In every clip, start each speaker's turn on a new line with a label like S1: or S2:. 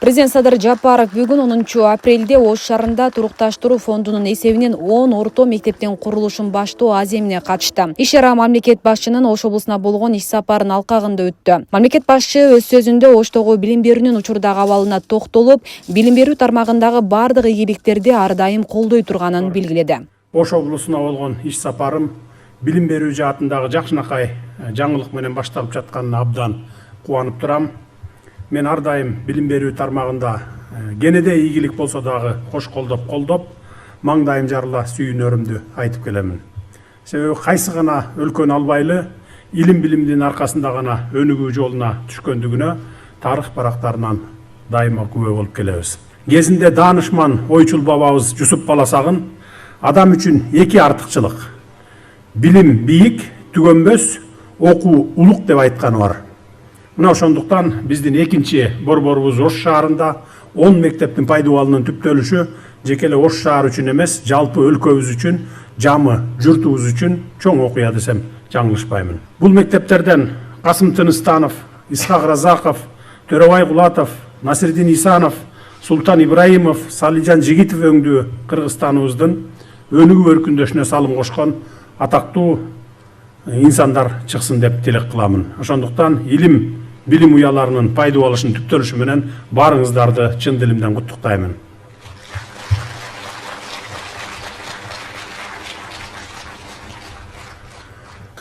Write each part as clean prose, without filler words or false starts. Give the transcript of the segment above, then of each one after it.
S1: Президент Садыр Жапаров бүгүн 10-апрелде Ош шаарында турукташтыруу фондунун эсебинен 10 орто мектептин курулушун баштоо аземине катышты. Иш-чара мамлекет башчынын Ош облусуна болгон иш сапарынын алкагында өттү. Мамлекет башчы өз сөзүндө Оштогу билим берүүнүн учурдагы абалына токтолуп, билим берүү тармагындагы бардык ийгиликтерди ар дайым колдой турганын белгиледи.
S2: Ош облусуна болгон иш сапарым билим берүү жаатындагы жакшынакай жаңылык менен башталып жатканына абдан кубанып турам. Мен ар дайым билим берүү тармагында кенеде ийгилик болсо дагы кош колдоп, маңдайым жарыла сүйүнөрүмдү айтып келемин. Себеби кайсы гана өлкөнү албайлы, илим билимдин аркасында гана өнүгүү жолуна түшкөндүгүнө тарых барактарынан дайыма күбө болуп келебиз. Кезинде даанышман ойчул бабабыз Жусуп Баласагын адам үчүн эки артыкчылык: билим бийик, түгөнбөс, окуу улук деп айтканы бар. Мына ошондуктан биздин экинчи борборубуз Ош шаарында 10 мектептин пайдубалынын түптөлүшү жеке эле Ош шаары үчүн эмес, жалпы өлкөбүз үчүн, жамы журтубуз үчүн чоң окуя десем жаңылышпаймын. Бул мектептерден Касым Тыныстанов, Исхак Разаков, Төрөбай Кулатов, Насирдин Исанов, Султан Ибраимов, Салижан Жигитов өңдүү Кыргызстаныбыздын өнүгүү өркүндөшүнө салым кошкон атактуу инсандар чыксын деп тилек кыламын. Ошондуктан илим билим уяларынын пайдубалышын түптөлүшү менен баарыңыздарды чын дилимден куттуктаймын.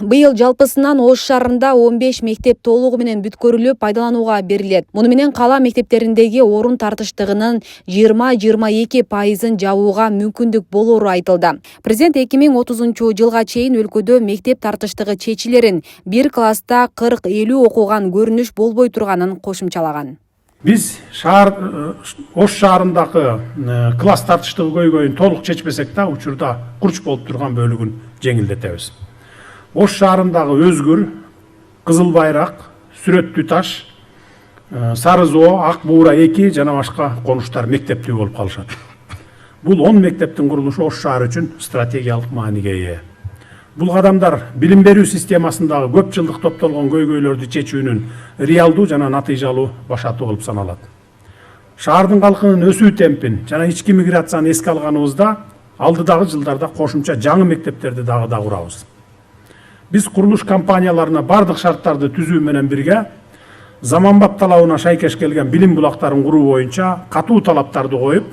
S1: Быйыл жалпысынан Ош шаарында 15 мектеп толугу менен бүткөрүлүп пайдаланууга берилет. Муну менен кала мектептериндеги орун тартыштыгынын 20-22% жабууга мүмкүндүк болору айтылды. Президент 2030-жылга чейин өлкөдө мектеп тартыштыгы чечилерин, бир класста 40-50 окуган көрүнүш болбой турганын кошумчалаган.
S2: Биз Ош шаарындагы класс тартыштыгы көйгөйүн толук чечпесек да, учурда курч болуп турган бөлүгүн жеңилдетебиз. Ош шаарындагы Өзгүр, Кызыл Байрак, Сүрөттүү таш, Сары Зоо, Ак Буура 2 жана башка конуштар мектептүү болуп калышат. Бул 10 мектептин курулушу Ош шаары үчүн стратегиялык мааниге ээ. Бул кадамдар билим берүү системасындагы көп жылдык топтолгон көйгөйлөрдү чечүүнүн реалдуу жана натыйжалуу башаты болуп саналат. Шаардын калкынын өсүү темпин жана ички миграцияны эске алганыбызда алдыдагы жылдарда кошумча жаңы мектептерди дагы курабыз. Биз курулуш компанияларына бардык шарттарды түзүү менен бирге заманбап талабына шайкеш келген билим булактарын куруу боюнча катуу талаптарды коюп,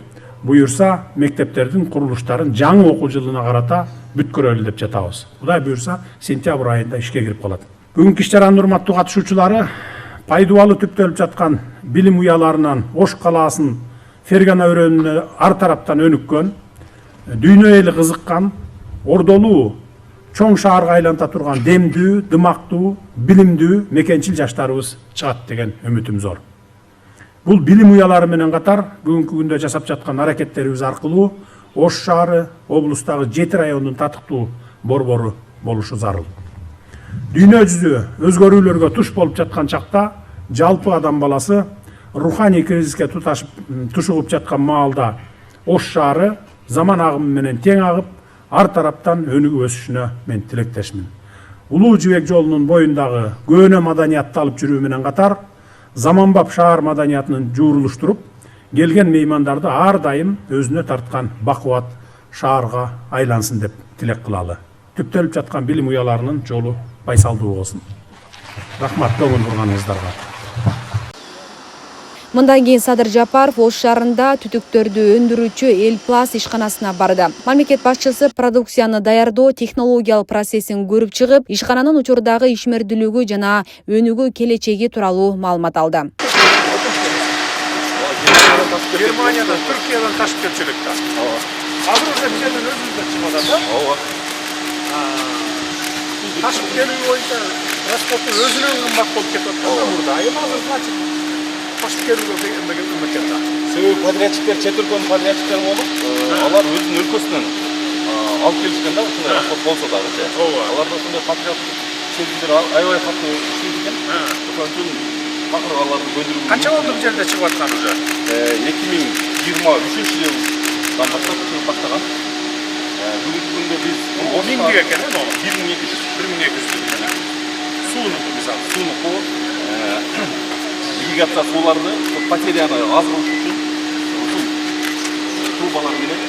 S2: буюрса мектептердин курулуштарын жаңы окуу жылына карата бүткөрөлү деп жатабыз. Кудай буюрса сентябрь айында ишке кирип калат. Бүгүнкү иш-чаранын урматтуу катышуучулары, пайдубалы түптөлүп жаткан билим уяларынан Ош калаасын Фергана өрөөнүнө ар тараптан өнүккөн, дүйнө эли кызыккан, ордолуу чоң шаарга айланта турган демдүү, дымактуу, билимдүү мекенчил жаштарыбыз чыгат деген үмүтүм зор. Бул билим уялары менен катар бүгүнкү күндө жасап жаткан аракеттерибиз аркылуу Ош шаары облустагы 7 райондун татыктуу борбору болушу зарыл. Дүйнө жүзү өзгөрүүлөргө туш болуп жаткан чакта жалпы адам баласы руханий кризиске тушугуп жаткан маалда Ош шаары заман агымы менен тең агып, ар тараптан өнүгүп өсүшүнө мен тилектешмин. Улуу жибек жолунун боюндагы көөнө маданиятты алып жүрүү менен катар, заманбап шаар маданиятын жуурулуштуруп, келген меймандарды ар дайым өзүнө тарткан бакубат шаарга айлансын деп тилек кылалы. Түптөлүп жаткан билим уяларынын жолу байсалдуу болсун. Рахмат көңүл бурганыңыздарга.
S1: Мындан кийин Садыр Жапаров Ош шаарында түтүктөрдү өндүрүүчү Элплас ишканасына барды. Мамлекет башчысы продукцияны даярдоо технологиялык процессин көрүп чыгып, ишкананын учурдагы ишмердүүлүгү жана өнүгүү келечеги тууралуу маалымат алды.
S2: Германиядан, Түркиядан ташып келчүлүк да. Азыр уже жерден өзүбүздөн чыгып атат да? Ооба. Ташып келүү боюнча транспорттун өзүнөн кымбат болуп кетип атат мурда. Эми азыр значит ташып келүүгө мөмкүн да.
S3: Себеби подрядчиктер, чет өлкөнүн подрядчиктери болуп, алар өзүнүн өлкөсүнөн алып келишкен да, ушундай транспорт болсо дагы. Аларда ушундай патриоттук сезимдер аябай катуу иштейт экен. Ошон үчүн акыры аларды көндүрүү.
S2: Канча болду бул жерде чыгып аткан уже?
S3: 2023-жылдан баштап чыгып баштаган. Бүгүнкү күндө биз
S2: 1000 экен,
S3: 1200.
S2: 1200 экен. Суунуку мисалы.
S3: Суунуку ирригация сууларды потеряны аз кылыш үчүн ушул трубалар менен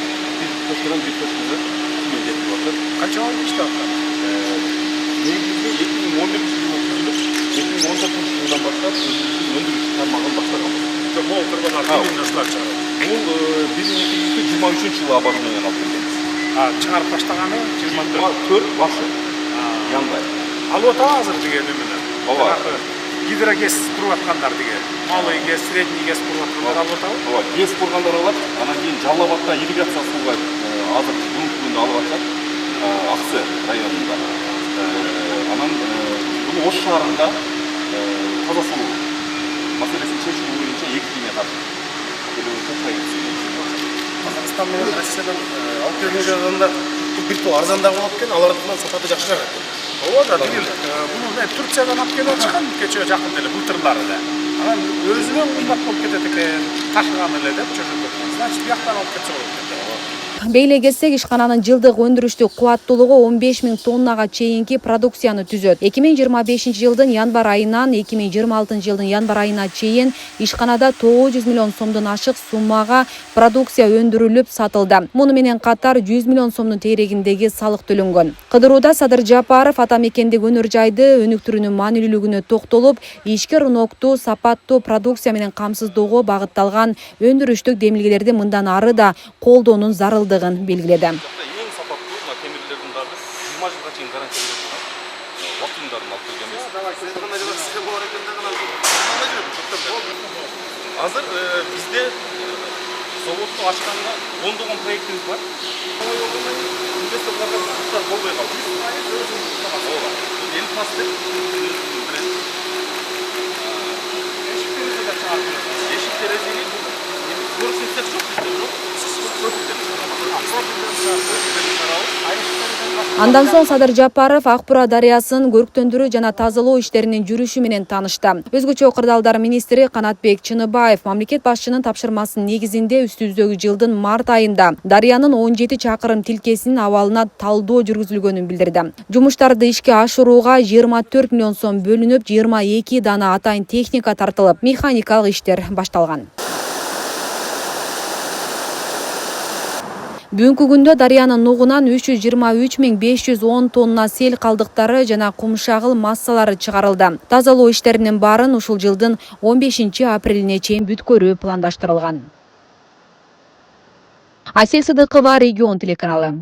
S3: бир точкадан бир точкага сумен жеткирип атат.
S2: Канча балдар иштеп аткан?
S3: Негизинде 2011 жылы түзүлүп, 2014 жылдан баштап өзүбүздүн өндүрүш тармагын баштаган.
S2: Могул тургундар кимден ушулар чыгарат?
S3: Бул 2023 жылы оборудование алып келгенбиз.
S2: Чыгарып баштаганы
S3: 24 башы январь.
S2: Алып атабы азыр деген эменен?
S3: Ооба.
S2: Гидрогез куруп аткандар деген. Малый гез, средний гез куруп аткандар алып атабы?
S3: Ооба, гез кургандар алат. Анан кийин Жалал Абадда ирригация сууга азыр бүгүнкү күндө алып атышат. Аксы районунда. Анан бул Ош шаарында таза суу маселесин чечүү боюнча 2 кийине тартып келүүчү проект.
S4: Қазақстан менен Россиядан алып келген жағдайында бир топ арзандау болот экен, алар тарапынан сапаты жакшыраак экен.
S2: Ооба да, бир бул Турциядан алып келип атышкан кече жакын эле былтырлары эле. Анан өзүнөн кымбат болуп кетет экен, ташыган эле деп чөчөп. Значит, бияктан алып кетсе болот экен.
S1: Бейлегесек, ишкананын жылдык өндүрүштүк кубаттуулугу 15 000 тоннага чейинки продукцияны түзөт. 2025 жылдын январь айынан 2026 жылдын январь айына чейин ишканада 900 миллион сомдон ашык суммага продукция өндүрүлүп сатылды. Муну менен катар 100 миллион сомдун тегерегиндеги салык төлөнгөн. Кыдырууда Садыр Жапаров ата мекендеги өнөр жайды өнүктүрүүнүн маанилүүлүгүнө токтолуп, ишкер уноктуу, сапаттуу продукция менен камсыздоого багытталган өндүрүштүк демилгелерди мындан ары да колдоонун зарылдыгын белгиледи.
S3: Эң сапаттуу мына темирлердин дагы 20 жылга чейин гарантия берет турган вакуумдарын алып келгенбиз. Азыр бизде заводду ачканга ондогон проектибиз бар. Инвесторлорго рұқсат болбой калды. Ооба. Бул Элпасты эшик терезени көрсүн цех жок бизде, бирок
S1: Андан соң Садыр Жапаров Акбура дарыясын көрктөндүрүү жана тазалоо иштеринин жүрүшү менен таанышты. Өзгөчө кырдаалдар министри Канатбек Чыныбаев мамлекет башчынын тапшырмасынын негизинде үстүбүздөгү жылдын март айында дарыянын 17 чакырым тилкесинин абалына талдоо жүргүзүлгөнүн билдирди. Жумуштарды ишке ашырууга 24 миллион сом бөлүнүп, 22 дана атайын техника тартылып, механикалык иштер башталган. Бүгүнкү күндө дарыянын нугунан 323 510 тонна сел калдыктары жана кумшагыл массалары чыгарылды. Тазалоо иштеринин баарын ушул жылдын 15 апрелине чейин бүткөрүү пландаштырылган. Асел Сыдыкова, Регион телеканалы.